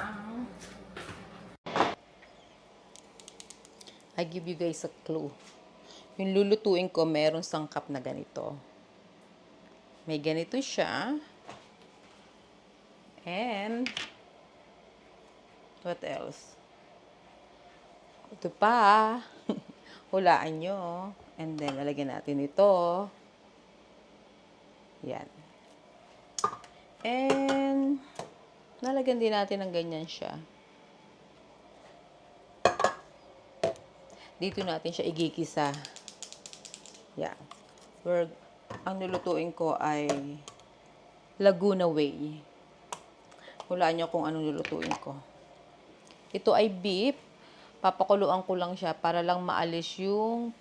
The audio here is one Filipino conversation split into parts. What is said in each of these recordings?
ng... I give you guys a clue. Yung lulutuin ko, meron sangkap na ganito. May ganito siya. And, what else? Ito pa. Hulaan nyo. And then, lalagyan natin ito. Yan. And, lalagyan din natin ng ganyan siya. Dito natin siya igigisa. Yan. Ang lulutuin ko ay Laguna Way. Hulaan nyo kung anong lulutuin ko. Ito ay beef. Papakuluan ko lang siya para lang maalis yung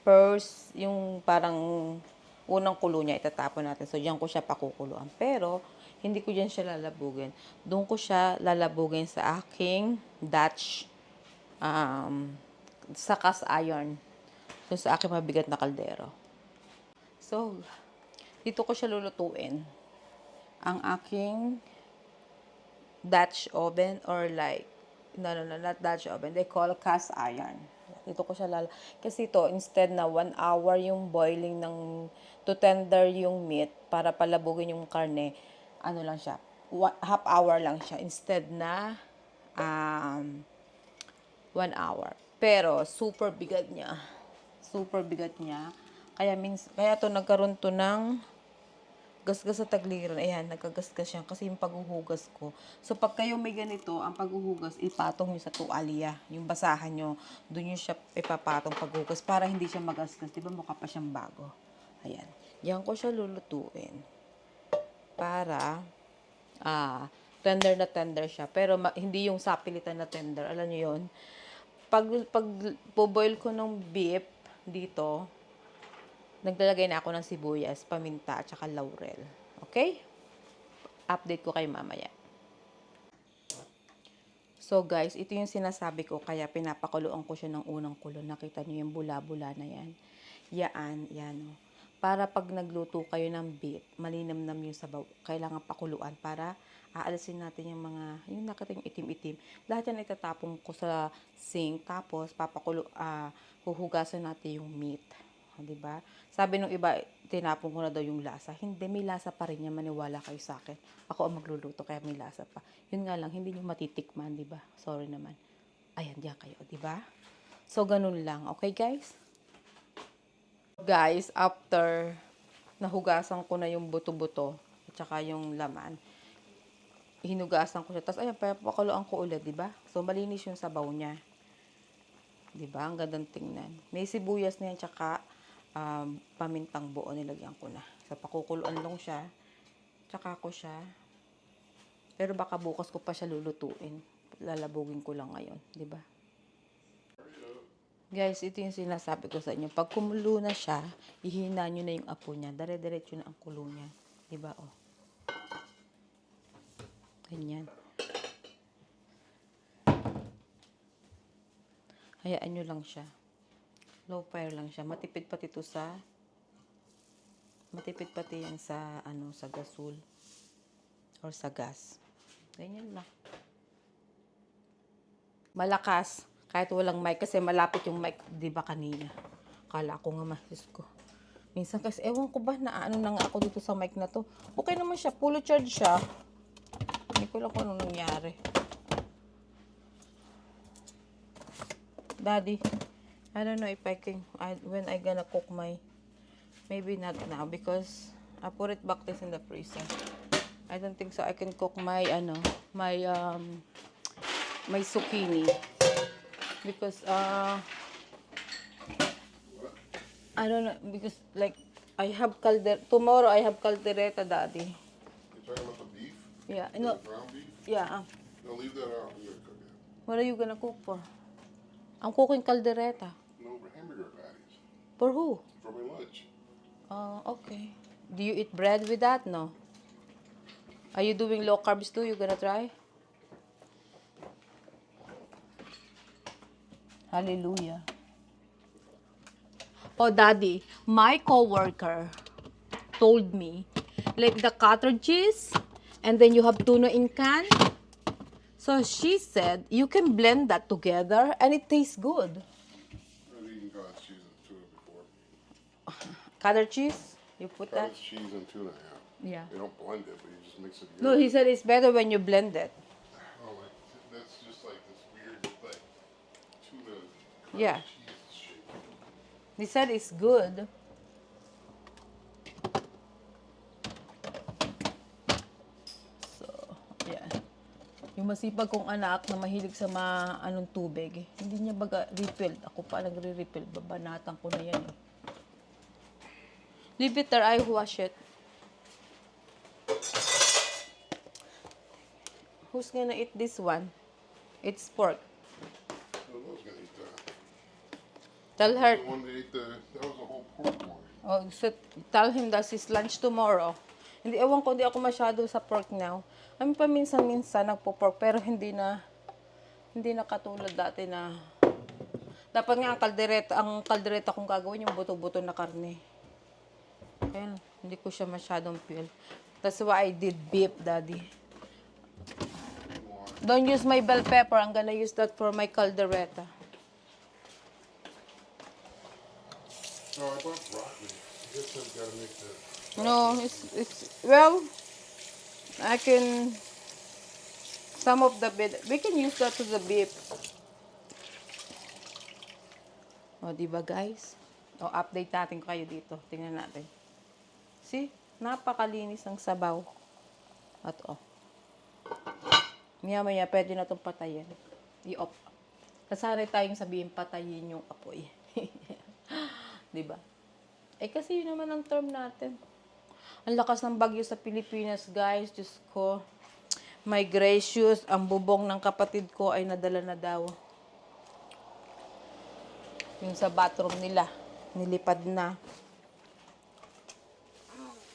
yung parang unang kulo niya, itatapon natin. So, diyan ko siya pakukuluan. Pero, hindi ko diyan siya lalabugin. Doon ko siya lalabugin sa aking Dutch sa cast iron. Doon sa aking mabigat na kaldero. So, dito ko siya lulutuin. Ang aking Dutch oven or like, no, not Dutch oven. They call cast iron. Dito ko siya kasi ito, instead na 1 hour yung boiling to tender yung meat para palabugin yung karne, ano lang siya, half hour lang siya instead na 1 hour. Pero, super bigat niya. Super bigat niya. Kaya to nagkaroon to ng gasgas sa tagliran. Ayan, nagkagasgas siya kasi yung paghuhugas ko. So, pag kayo may ganito, ang paghuhugas, ipatong nyo sa tuwalya. Yung basahan nyo, doon nyo siya ipapatong paghuhugas para hindi siya magasgas. Diba mukha pa siyang bago? Ayan. Yan ko siya lulutuin. Para, tender na tender siya. Pero hindi yung sapilitan na tender. Alam nyo yun? Pag boil ko ng beef dito, naglalagay na ako ng sibuyas, paminta, at saka laurel. Okay? Update ko kayo mamaya. So guys, ito yung sinasabi ko, kaya pinapakuluan ko siya ng unang kulo. Nakita nyo yung bula-bula na yan. Yan. Para pag nagluto kayo ng beef, malinamnam yung sabaw. Kailangan pakuluan para aalisin natin yung yung nakita yung itim-itim. Lahat yan itatapon ko sa sink, tapos huhugasan natin yung meat. Diba? Sabi nung iba, tinapon ko na daw yung lasa. Hindi, may lasa pa rin yan. Maniwala kayo sa akin. Ako ang magluluto, kaya may lasa pa. Yun nga lang, hindi nyo matitikman, diba? Sorry naman. Ayan, diyan kayo, diba? So, ganun lang. Okay, guys? Guys, after nahugasan ko na yung buto-buto, at saka yung laman, hinugasan ko siya. Tapos, ayan, papakuluan ko ulit, diba? So, malinis yung sabaw niya. Diba? Ang gandang tingnan. May sibuyas na yan, tsaka pamintang buo nilagyan ko na. So, pakukuluan lang siya. Tsaka ko siya. Pero baka bukas ko pa siya lulutuin. Lalabugin ko lang ngayon. Diba? Guys, ito yung sinasabi ko sa inyo. Pag kumulo na siya, ihina nyo na yung apo niya. Dire-diretso na ang kulo niya. Diba? Oh. Ganyan. Hayaan nyo lang siya. Low fire lang siya. Matipid pati yan sa, sa gasol. Or sa gas. Ganyan lang. Malakas. Kahit walang mic. Kasi malapit yung mic, di ba kanina? Kala ko nga mahis ko. Minsan kasi, ewan ko ba, na nga ako dito sa mic na to. Okay naman siya. Full charge siya. Hindi ko lang kung anong nangyari. Daddy, I don't know if when I gonna cook maybe not now because I put it back this in the freezer. I don't think so I can cook my zucchini because I don't know, because like tomorrow I have caldereta, Daddy. You're talking about the beef? Yeah, The ground beef? yeah. No, leave that out. You gotta cook it. What are you gonna cook for? I'm cooking caldereta. No hamburger patties. For who? For my lunch. Okay. Do you eat bread with that? No. Are you doing low carbs too? You gonna try? Hallelujah. Oh, Daddy, my coworker told me, like the cottage cheese, and then you have tuna in can. So she said you can blend that together and it tastes good. I've eaten cottage cheese and tuna before. Cottage cheese, you put that? Cottage cheese and tuna, yeah. Yeah. They don't blend it, but you just mix it No, together. he said it's better when you blend it. Oh, like, that's just like this weird, like, tuna cottage Yeah. cheese shape. He said it's good. So, yeah. Yung masipag kong anak na mahilig sa anong tubig, hindi niya baga refill. Ako pa nagre-refill. Babanatan ko na yan eh. Leave it there, I wash it. Who's gonna eat this one? It's pork. So I was gonna eat that. Tell her, The one that ate that was a whole pork one. oh, so tell him that's his lunch tomorrow. Hindi, ewan ko, hindi ako masyado sa pork now. Kami pa minsan-minsan nagpo-pork, pero hindi na katulad dati na, dapat nga ang kaldereta kong gagawin yung buto-buto na karne. Kaya hindi ko siya masyadong feel. That's why I did beef, Daddy. Don't use my bell pepper. I'm gonna use that for my caldereta. Oh, I bought broccoli. I guess I've got to make that. No, it's well, I can, some of the bit, we can use that to the beef. O, diba guys? O, update natin kayo dito. Tingnan natin. See? Napakalinis ng sabaw. At maya-maya, pwede na itong patayin. I-off. Kasanay tayong sabihin, patayin yung apoy. Diba? Eh, kasi yun naman ang term natin. Ang lakas ng bagyo sa Pilipinas, guys. Diyos ko. My gracious, ang bubong ng kapatid ko ay nadala na daw. Yung sa bathroom nila, nilipad na.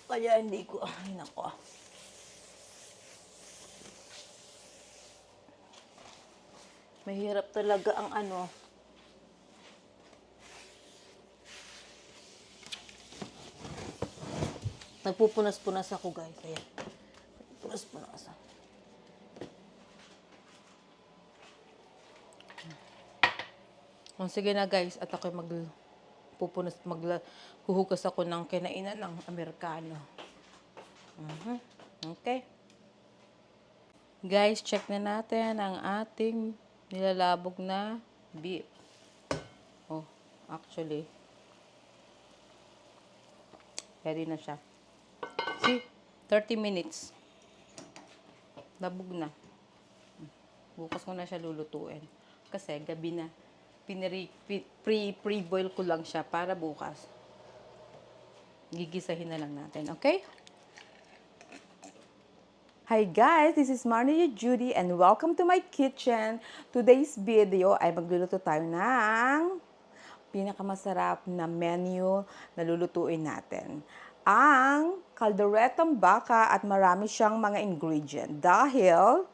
Kaya hindi ko, ay nako. Mahirap talaga ang nagpupunas-punas ako, guys. Ayan. Punas-punas. Sige na, guys. At ako'y huhugas ako ng kinainan ng Amerikano. Okay. Guys, check na natin ang ating nilalabog na beef. Oh, actually, ready na siya. See? 30 minutes. Labog na. Bukas ko na siya lulutuin. Kasi gabi na. Pre-boil ko lang siya para bukas. Gigisahin na lang natin. Okay? Hi guys, this is Marnie Judy and welcome to my kitchen. Today's video ay magluluto tayo ng pinakamasarap na menu na lulutuin natin. Ang kalderetang baka at marami siyang mga ingredient dahil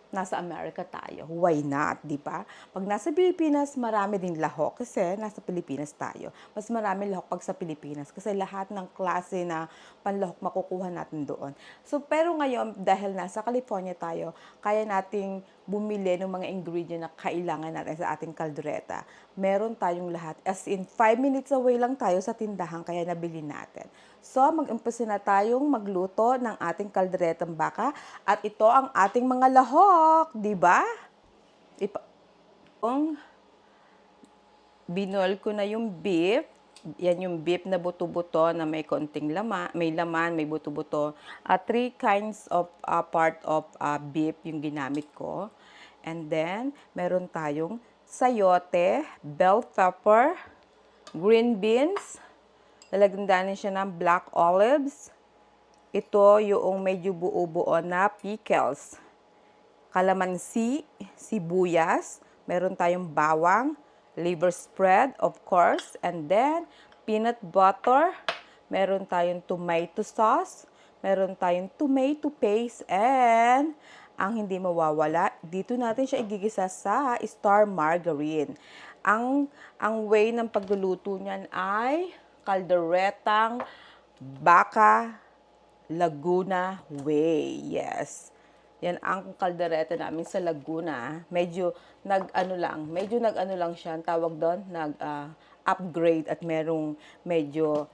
nasa Amerika tayo. Why not, di ba? Pag nasa Pilipinas, marami din lahok kasi nasa Pilipinas tayo. Mas marami lahok pag sa Pilipinas kasi lahat ng klase na panlahok makukuha natin doon. So, pero ngayon, dahil nasa California tayo, kaya nating bumili ng mga ingredient na kailangan natin sa ating kaldereta. Meron tayong lahat. As in, 5 minutes away lang tayo sa tindahan, kaya nabili natin. So, mag-umpisa na tayong magluto ng ating kalderetang baka. At ito ang ating mga lahok, di ba? Binol ko na yung beef. Yan yung beef na buto-buto na may konting laman, may buto-buto. 3 kinds of part of beef yung ginamit ko. And then, meron tayong sayote, bell pepper, green beans, lalagyan siya ng black olives. Ito yung medyo buo-buo na pickles. Kalamansi, sibuyas, meron tayong bawang, liver spread, of course, and then peanut butter, meron tayong tomato sauce, meron tayong tomato paste, and ang hindi mawawala, dito natin siya igigisa sa star margarine. Ang way ng pagluluto niyan ay kalderetang baka Laguna way. Yes. Yan ang kaldereta namin sa Laguna. Medyo nag-ano lang siya, ang tawag doon, upgrade at merong medyo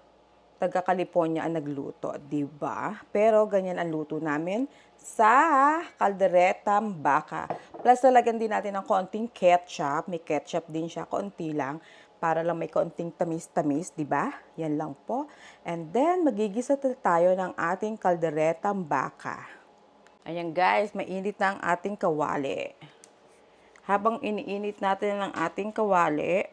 taga California ang nagluto, 'di ba? Pero ganyan ang luto namin sa kalderetang baka. Plus lalagyan din natin ng konting ketchup. May ketchup din siya, konti lang para lang may konting tamis-tamis, 'di ba? Yan lang po. And then magigisa tayo ng ating kalderetang baka. Ayan guys, mainit na ang ating kawali. Habang iniinit natin ang ating kawali,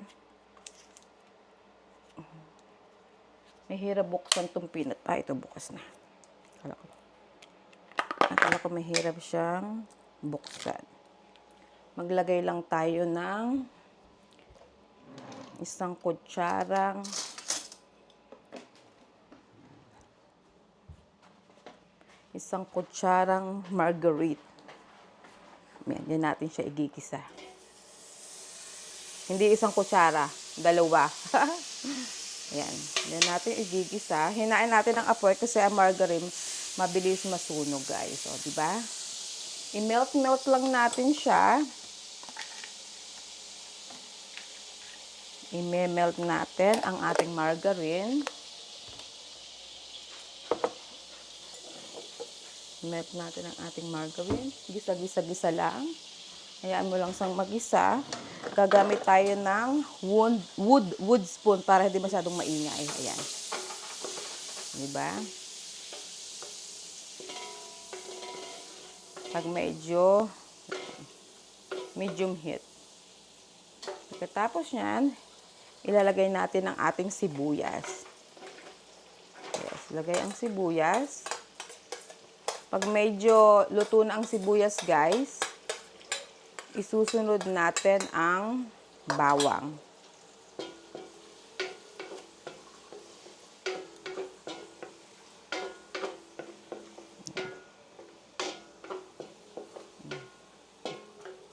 may hirap buksan itong peanut. Ito bukas na. Akala ko may hirap siyang buksan. Maglagay lang tayo ng isang kutsarang margarine. Yan natin siya igigisa. Hindi isang kutsara, dalawa. Yan. Yan natin igigisa. Hinain natin ang apoy kasi ang margarine mabilis masunog, guys. O, di ba? I-melt lang natin siya. I-melt natin ang ating margarine. Melt natin ang ating margarine. Gisa-gisa-gisa lang. Hayaan mo lang sang mag-isa. Gagamit tayo ng wood spoon para hindi masyadong maingay. Ayan. Diba? Pag medyo medium heat. Pagkatapos nyan, ilalagay natin ang ating sibuyas. Yes, lagay ang sibuyas. Pag medyo luto na ang sibuyas, guys, isusunod natin ang bawang.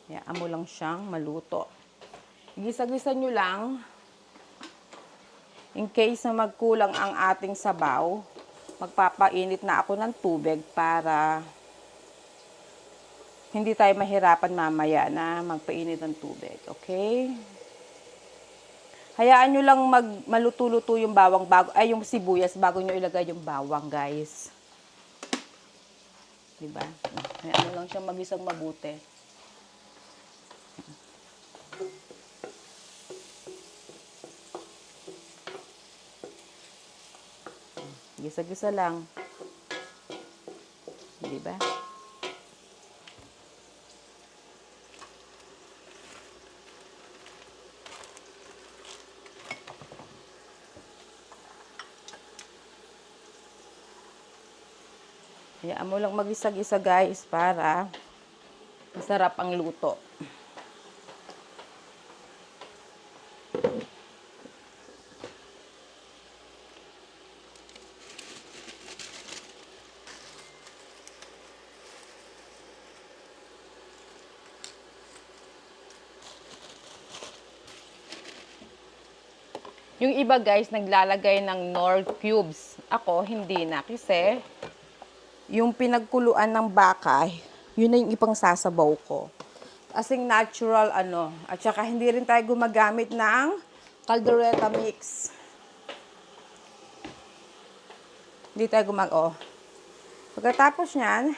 Hayaan mo lang siyang maluto. Gisa-gisa nyo lang. In case na magkulang ang ating sabaw, magpapainit na ako ng tubig para hindi tayo mahirapan mamaya na magpainit ng tubig. Okay? Hayaan nyo lang maluto-luto yung bawang yung sibuyas bago nyo ilagay yung bawang, guys. Diba? Hayaan nyo lang siyang magisang mabuti. Gisa-gisa lang. Diba? Hayaan mo lang magisa-gisa, guys, para masarap ang luto. Yung iba, guys, naglalagay ng Knorr cubes. Ako, hindi na. Kasi, yung pinagkuluan ng baka, yun na yung ipang sasabaw ko. Asing natural, At saka, hindi rin tayo gumagamit ng caldereta mix. Hindi tayo Pagkatapos nyan,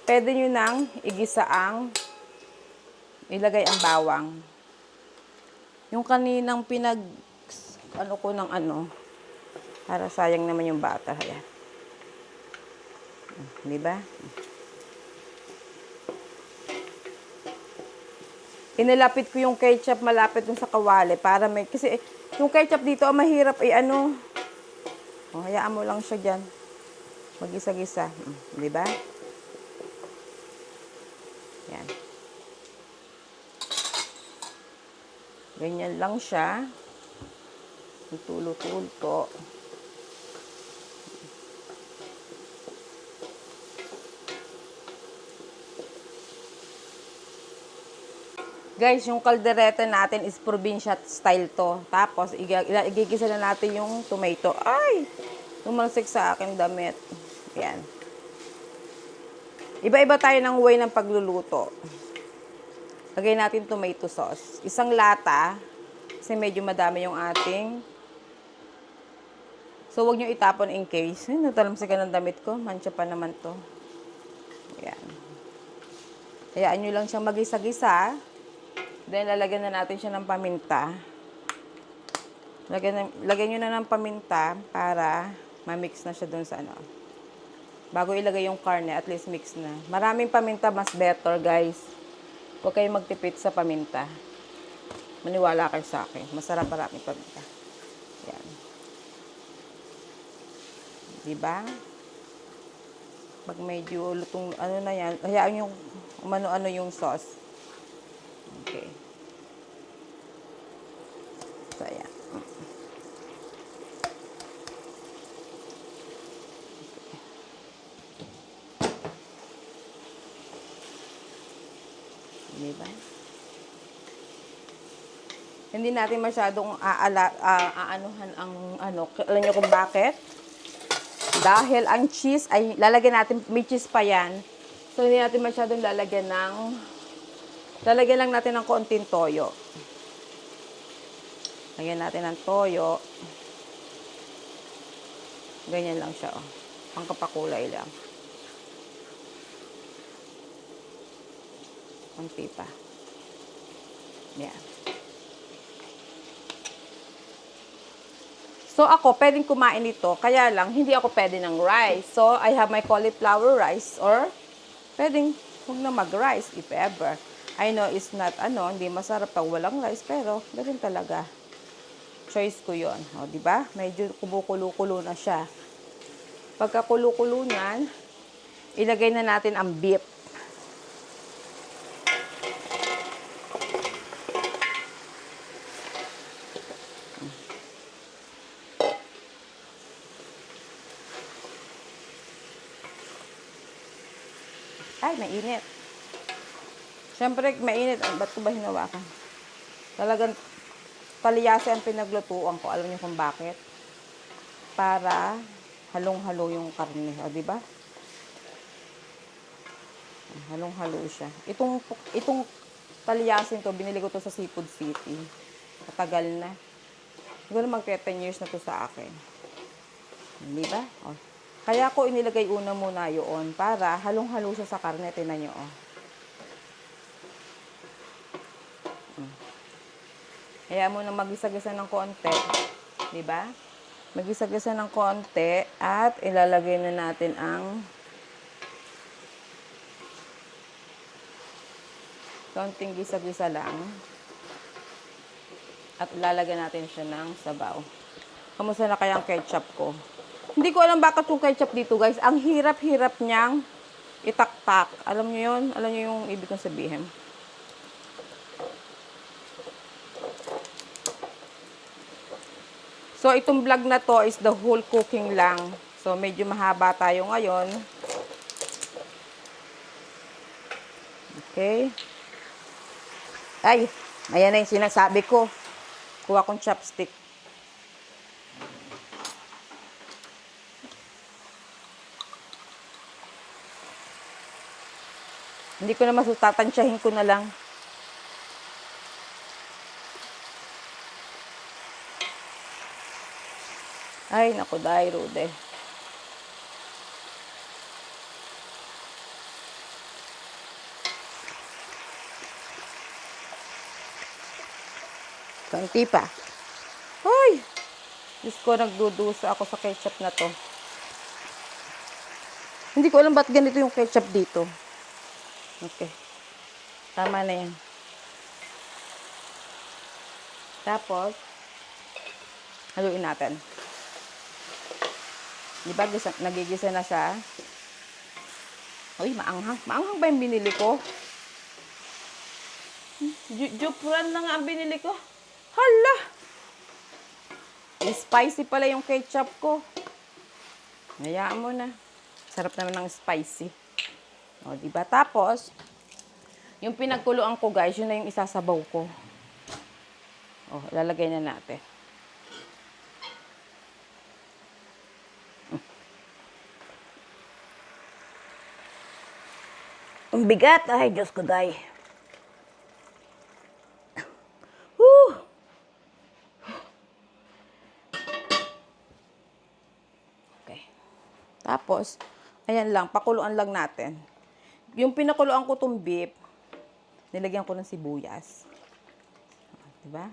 pwede nyo nang ilagay ang bawang. Yung kaninang para sayang naman yung butter. Ayan. Diba? Inilapit ko yung ketchup malapit dun sa kawali para kasi yung ketchup dito mahirap hayaan mo lang siya dyan. Mag-isa-gisa. Diba? Yan. Ganyan lang siya. Tulo-tulto. Guys, yung kaldereta natin is probinsya style to. Tapos, igigisa na natin yung tomato. Ay! Tumalsik sa akin damit. Yan. Iba-iba tayo ng way ng pagluluto. Lagay natin tomato sauce. Isang lata, kasi medyo madami yung ating. So, huwag nyo itapon in case. Ay, natalamsikan ng damit ko. Mancha pa naman to. Ayan. Hayaan nyo lang siyang magisa-gisa. Then, lalagyan na natin siya ng paminta. Lagyan nyo na ng paminta para ma-mix na siya dun sa ano. Bago ilagay yung karne, at least mix na. Maraming paminta, mas better, guys. Huwag kayong magtipid sa paminta. Maniwala kayo sa akin. Masarap maraming paminta. Yan. Diba? Pag medyo lutong, ano na yan, hayaan yung umano-ano yung sauce. Okay. So, ayan. Diba? Hindi natin masyadong aanuhan ang ano. Alam niyo kung bakit? Dahil ang cheese ay lalagyan natin, may cheese pa yan. So, hindi natin masyadong lalagyan lang natin ng konting toyo. Lagyan natin ng toyo. Ganyan lang siya, oh. Pangkapakulay lang. Konti pa. Yan. So, ako, pwedeng kumain ito. Kaya lang, hindi ako pwede ng rice. So, I have my cauliflower rice or pwedeng huwag na mag-rice if ever. I know it's not, hindi masarap pag walang rice, pero ganun talaga. Choice ko yon. O, diba? Medyo kumukulo-kulo na siya. Pagka kulo-kulo niyan, ilagay na natin ang beef. Ay, mainit. Siyempre, mainit. Ba't ko ba hinawakan? Talagang paliyasi ang pinaglutuan ko. Alam niyo kung bakit? Para halong-halo yung karne. O, diba? Halong-halo siya. Itong paliyasin to, binili ko to sa Seafood City. Katagal na. Siguro magte 10 years na to sa akin. Diba? O. Kaya ko inilagay una muna yun para halong-halo siya sa karne. Tingnan nyo, oh. Kaya mo na magisa-gisa ng konti. Diba? Magisa-gisa ng konti at ilalagay na natin ang konting gisa-gisa lang. At ilalagay natin siya ng sabaw. Kamusta na kaya ang ketchup ko? Hindi ko alam bakit yung ketchup dito, guys. Ang hirap-hirap niyang itaktak. Alam niyo yun? Alam niyo yung ibig kong sabihin? So, itong vlog na to is the whole cooking lang. So, medyo mahaba tayo ngayon. Okay. Ay, ayan na yung sinasabi ko. Kuha kong chopstick. Hindi ko na masutatansyahin ko na lang. Ay, naku, dahil rude. Konti pa. Hoy! Diyos ko, nagdudusa ako sa ketchup na to. Hindi ko alam ba't ganito yung ketchup dito. Okay. Tama na yan. Tapos, haluin natin. Diba, nagigisa na siya. Uy, maanghang. Maanghang ba yung binili ko? Jupran na nga ang binili ko. Hala! Spicy pala yung ketchup ko. Hayaan mo na. Sarap naman ng spicy. O, diba? Tapos, yung pinagkuluan ko, guys, yun na yung isasabaw ko. O, lalagay na natin. Ang bigat. Ay, Diyos ko, day. Whew. Okay. Tapos, ayan lang, pakuluan lang natin. Yung pinakuluan ko tong beef, nilagyan ko ng sibuyas. Diba?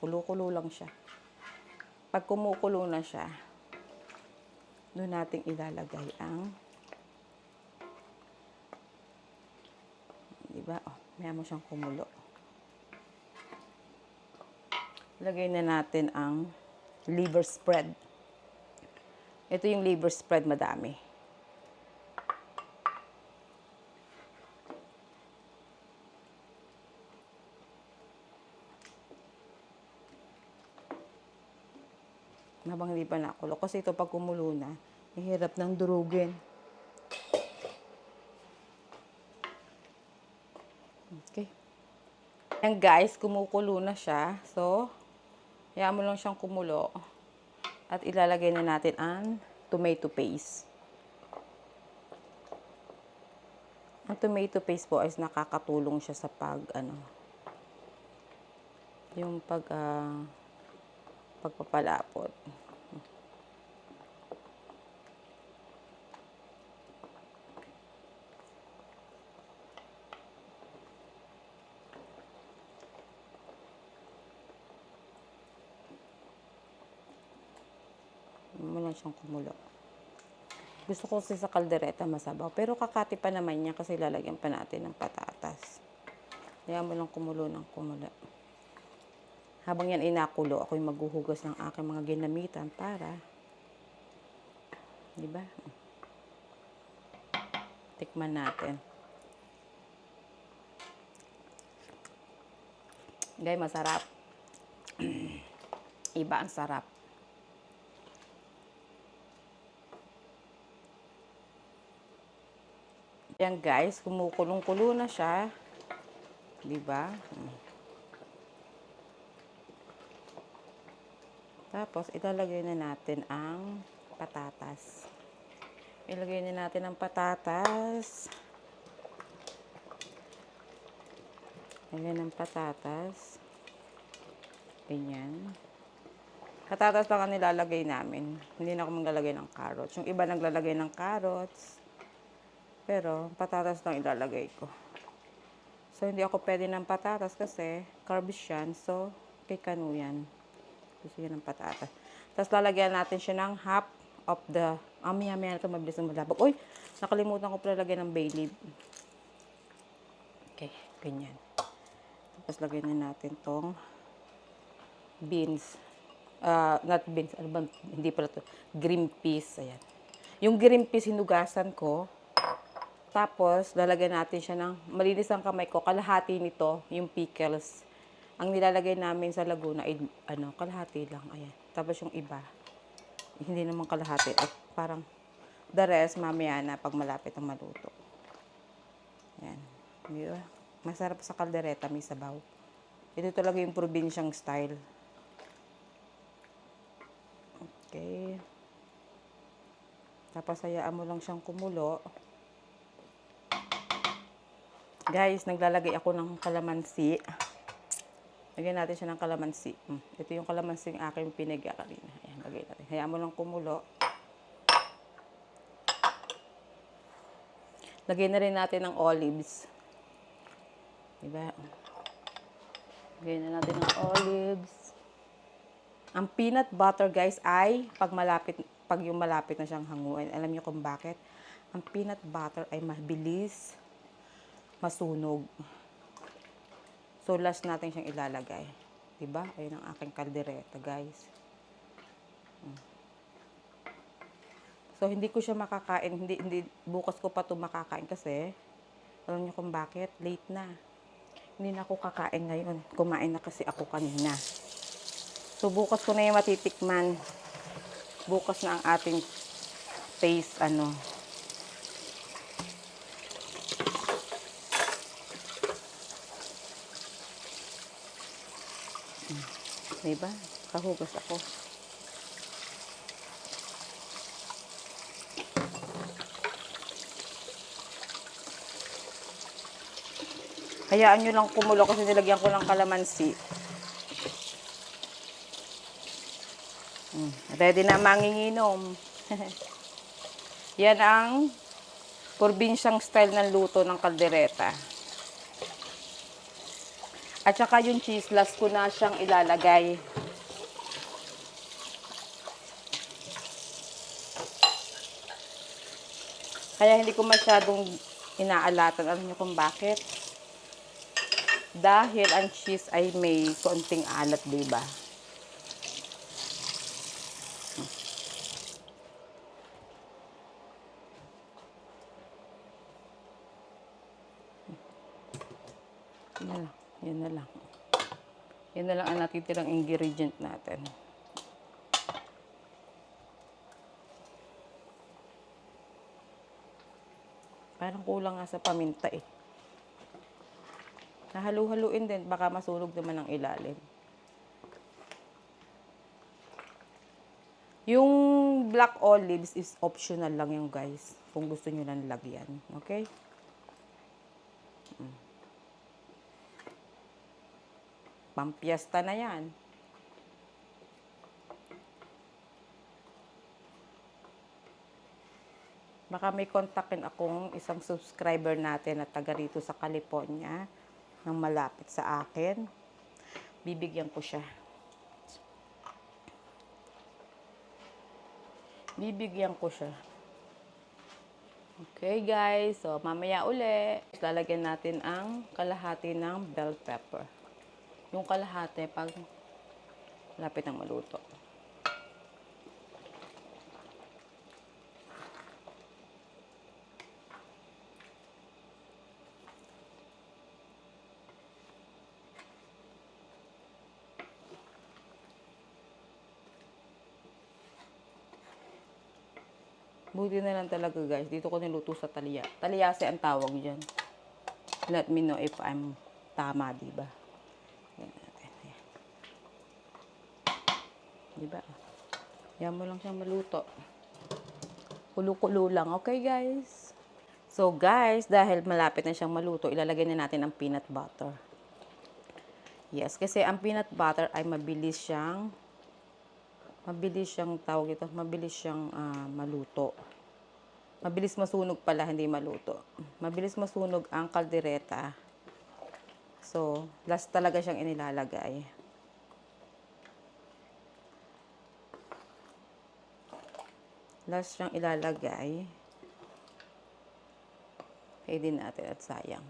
Kulo-kulo lang siya. Pag kumukulo na siya, doon natin ilalagay ang, diba? Oh, maya mo siyang kumulo. Lagay na natin ang liver spread. Ito yung liver spread, madami. Habang hindi pa nakulo. Kasi ito pag kumulo na, mahirap ng durugin. Okay. Ayan guys, kumukulo na siya. So, hayaan mo lang siyang kumulo. At ilalagay na natin ang tomato paste. Ang tomato paste po ay nakakatulong siya sa pagpapalapot. Mo lang siyang kumulo. Gusto ko kasi sa kaldereta masabaw. Pero kakati pa naman niya kasi lalagyan pa natin ng patatas. Hayaan mo lang kumulo ng kumulo. Habang yan inakulo, ako'y maghuhugas ng aking mga ginamitan para, di ba? Tikman natin. Guys, masarap. Iba ang sarap. Yan guys, kumukulong-kulo na siya. Di ba? Tapos, ilalagay na natin ang patatas. Ilagay na natin ang patatas. Ayan ang patatas. Ganyan. Patatas lang ang nilalagay namin. Hindi na ako maglalagay ng carrots. Yung iba naglalagay ng carrots. Pero, patatas lang ilalagay ko. So, hindi ako pwede ng patatas kasi carbs yan. So, kay Kanu yan. Gusto niya ng patatas. Tapos, lalagyan natin siya ng half of the... maya-maya na ito, mabilis na malabog. Uy! Nakalimutan ko pala lagyan ng bay leaf. Okay, ganyan. Tapos, lagyan na natin tong beans. Not beans. Ano ba? Hindi pala ito. Green peas. Ayan. Yung green peas, hinugasan ko. Tapos, lalagyan natin siya ng, malinis ang kamay ko, kalahati nito, yung pickles. Ang nilalagay namin sa Laguna ay, kalahati lang. Ayan. Tapos yung iba, hindi naman kalahati. At parang, the rest, mamaya na pag malapit ang maluto. Ayan. Diba? Masarap sa kaldereta, may sabaw. Ito talaga yung probinsyang style. Okay. Tapos, hayaan mo lang siyang kumulo. Guys, naglalagay ako ng kalamansi. Lagyan natin siya ng kalamansi. Ito yung kalamansi yung aking pinigya kanina. Ayan, lagay natin. Hayaan mo lang kumulo. Lagyan na rin natin ng olives. Diba? Lagyan na natin ng olives. Ang peanut butter, guys, ay pag yung malapit na siyang hanguin. Alam niyo kung bakit? Ang peanut butter ay mabilis masunog. So, last natin siyang ilalagay. Diba? Ayun ang aking kaldereta, guys. So, hindi ko siya makakain. Hindi, bukas ko pa ito makakain kasi, alam niyo kung bakit? Late na. Hindi na ako kakain ngayon. Kumain na kasi ako kanina. So, bukas ko na yung matitikman. Bukas na ang ating taste, Diba? Kahugas ako. Hayaan nyo lang kumulo kasi nilagyan ko ng kalamansi. Ready na manginginom. Yan ang probinsyang style ng luto ng kaldereta. At saka yung cheese, last ko na siyang ilalagay. Kaya hindi ko masyadong inaalatan. Alam niyo kung bakit? Dahil ang cheese ay may konting alat, diba? Yan na lang. Yan na lang ang natitirang ingredient natin. Parang kulang nga sa paminta eh. Nahalu-haluin din, baka masunog naman ang ilalim. Yung black olives is optional lang yung guys. Kung gusto nyo lang lagyan. Okay? Pampiesta na yan. Baka may kontakin akong isang subscriber natin na taga rito sa California nang malapit sa akin. Bibigyan ko siya. Bibigyan ko siya. Okay guys, so mamaya uli, lalagyan natin ang kalahati ng bell pepper. Yung kalahati pag lapit ng maluto. Buti na lang talaga guys. Dito ko niluto sa talya. Talyase ang tawag dyan. Let me know if I'm tama, diba? Yan natin. Yan. Diba? Yan mo lang siyang maluto. Kulo-kulo lang. Okay guys? So guys, dahil malapit na siyang maluto, ilalagay na natin ang peanut butter. Yes, kasi ang peanut butter ay mabilis siyang tawag ito, mabilis siyang maluto. Mabilis masunog pala, hindi maluto. Mabilis masunog ang kaldereta. So, last talaga siyang inilalagay. Last siyang ilalagay. Pwede natin at sayang.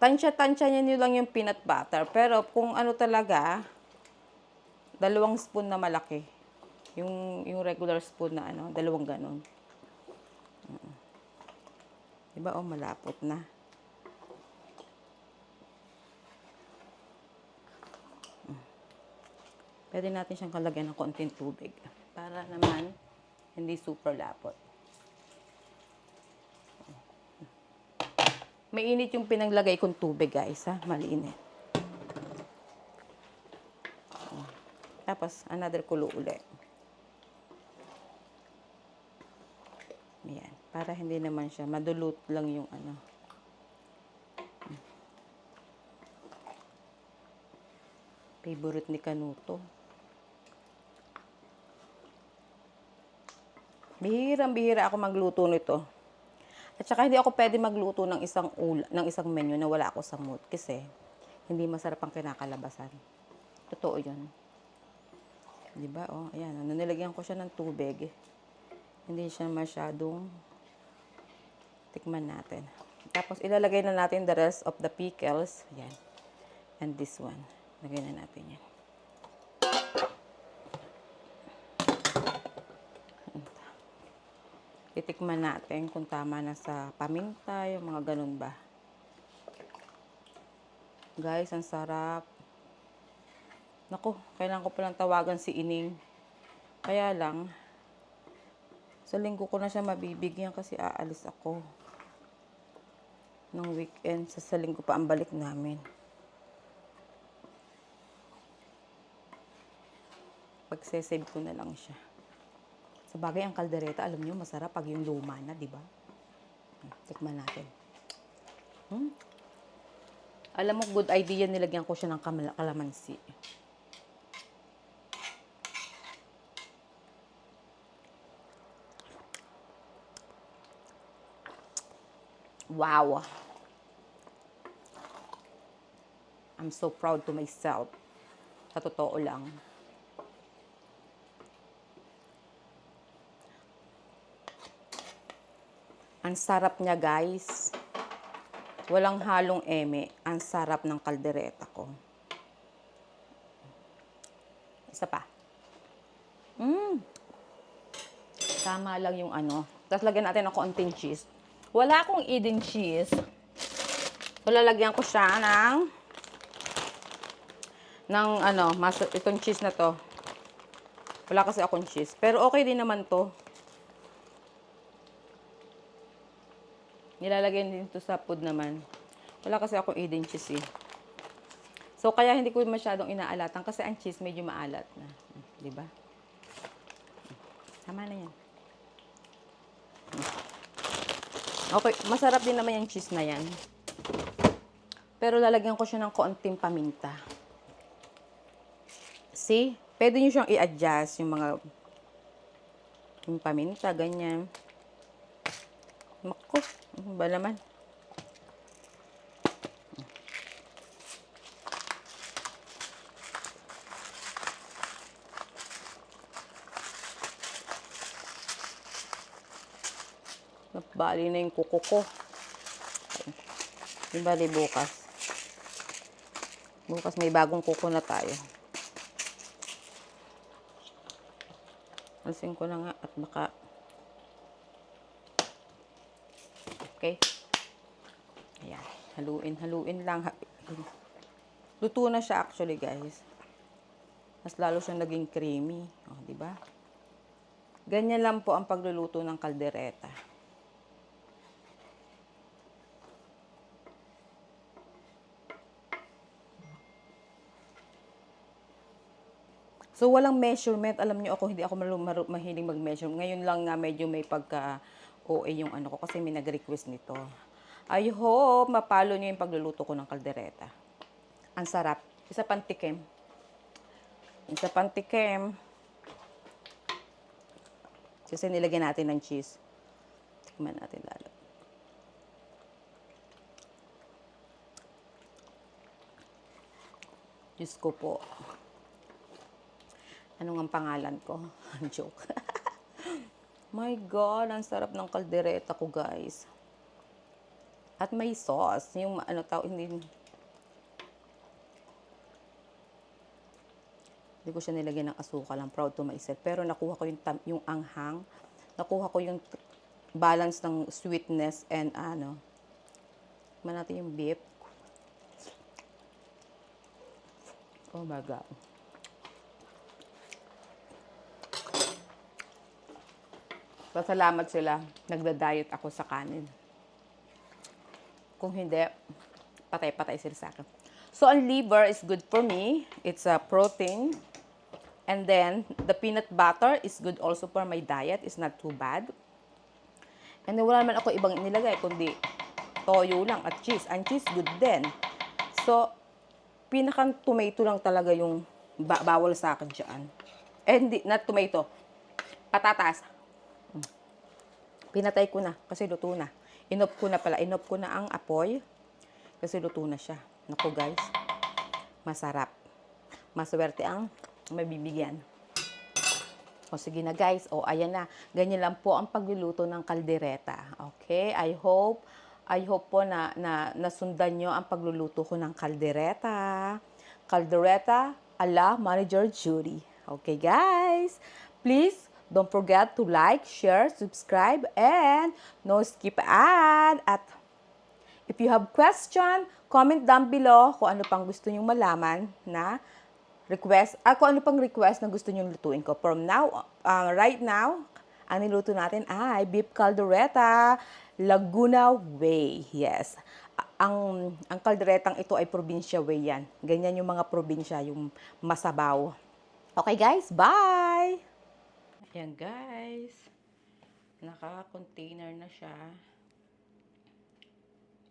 Tansya-tansya nyo lang yung peanut butter. Pero kung ano talaga, 2 spoon na malaki. Yung regular spoon na 2 ganon. Diba? Oh, malapot na. Pwede natin siyang kalagyan ng konting tubig. Para naman, hindi super lapot. Mainit yung pinaglagay kong tubig, guys, ha? Maliinit. Tapos, another kulo ulit. Ayan. Para hindi naman siya, madulot lang yung favorite ni Kanuto. Bihirang-bihira ako magluto nito. At saka hindi ako pwede magluto ng isang menu na wala ako sa mood. Kasi, hindi masarap ang kinakalabasan. Totoo yun. Diba? Oh, ayan. Nilagyan ko siya ng tubig. Hindi siya masyadong tikman natin. Tapos, ilalagay na natin the rest of the pickles. Ayan. And this one. Lagay na natin yan. Titikman natin kung tama na sa paminta, yung mga ganun ba. Guys, ang sarap. Naku, kailangan ko palang tawagan si Ining. Kaya lang, sa linggo ko na siya mabibigyan kasi aalis ako. Nung weekend, sa linggo pa ang balik namin. Pagsesave ko na lang siya. Sa bagay, ang kaldereta, alam niyo, masarap pag yung luma na, di ba? Tikman natin. Alam mo, good idea, nilagyan ko siya ng kalamansi. Wow! I'm so proud to myself. Sa totoo lang. Ang sarap niya, guys. Walang halong eme. Ang sarap ng kaldereta ko. Isa pa. Tama lang yung ano. Tapos lagyan natin ng konting cheese. Wala akong Eden cheese. So, lalagyan ko siya ng ano, itong cheese na to. Wala kasi akong cheese. Pero okay din naman to. Nilalagyan din to sa food naman. Wala kasi akong Eden cheese eh. So, kaya hindi ko masyadong inaalatan kasi ang cheese medyo maalat na. Diba? Tama na yan. Okay, masarap din naman yung cheese na yan. Pero lalagyan ko siya ng konting paminta. See? Pwede nyo siyang i-adjust yung paminta, ganyan. Mako, ano ba naman? Bali na yung kuko ko. Di bali bukas. Bukas may bagong kuko na tayo. Alisin ko na nga at baka. Okay. Ayan. Haluin lang. Luto na siya actually, guys. Mas lalo siyang naging creamy. O, di ba? Ganyan lang po ang pagluluto ng kaldereta. So, walang measurement. Alam niyo ako, hindi ako mahiling mag-measure. Ngayon lang nga medyo may pagka-OA yung ano ko kasi may nag-request nito. I hope mapalo niyo yung pagluluto ko ng kaldereta. Ang sarap. Isa pang tikim. Kasi nilagyan natin ng cheese. Tikman natin lalo. Diyos ko po. Anong ang pangalan ko? Joke. My God, ang sarap ng kaldereta ko, guys. At may sauce. Yung ano hindi ko siya nilagyan ng asukal. I'm proud to myself. Pero nakuha ko yung anghang. Nakuha ko yung balance ng sweetness and ano. Tikman natin yung beef. Oh my God. Pasalamat sila. Nagda-diet ako sa kanin. Kung hindi, patay-patay sila sa akin. So, ang liver is good for me. It's a protein. And then, the peanut butter is good also for my diet. It's not too bad. And then, wala naman ako ibang nilagay, kundi toyo lang at cheese. Ang cheese, good din. So, pinakang tomato lang talaga yung bawal sa akin dyan. And not tomato. Patatas. Pinatay ko na kasi luto na. Inop ko na ang apoy kasi luto na siya. Naku, guys. Masarap. Maswerte ang mabibigyan. O sige na, guys. O ayan na. Ganyan lang po ang pagluluto ng kaldereta. Okay? I hope po na nasundan nyo ang pagluluto ko ng kaldereta. Kaldereta ala Manager Judy. Okay, guys? Please don't forget to like, share, subscribe, and no skip ad. At if you have question, comment down below kung ano pang gusto nyong malaman na request, kung ano pang request na gusto nyong lutuin ko. From now, right now, ang niluto natin ay beef caldereta, Laguna Way. Yes. Ang kalderetang ito ay probinsya way yan. Ganyan yung mga probinsya, yung masabaw. Okay, guys? Bye! Ayan, guys. Naka-container na siya.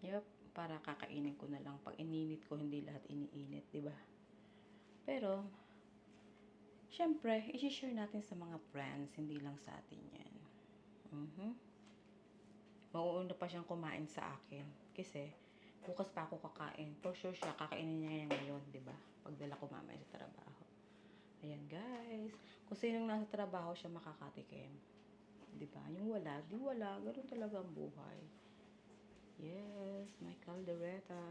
Yup. para kakainin ko na lang. Pag ininit ko, hindi lahat iniinit, di ba? Pero, syempre, i-share natin sa mga friends, hindi lang sa atin yan. Mauuna pa siyang kumain sa akin. Kasi, bukas pa ako kakain. For sure siya, kakainin niya yan ngayon, di ba? Pagdala ko mamaya sa trabaho. Ayan, guys. Kung sinong nasa trabaho siya makakatikim. Di ba? Yung wala, di wala. Ganun talaga ang buhay. Yes, my caldereta.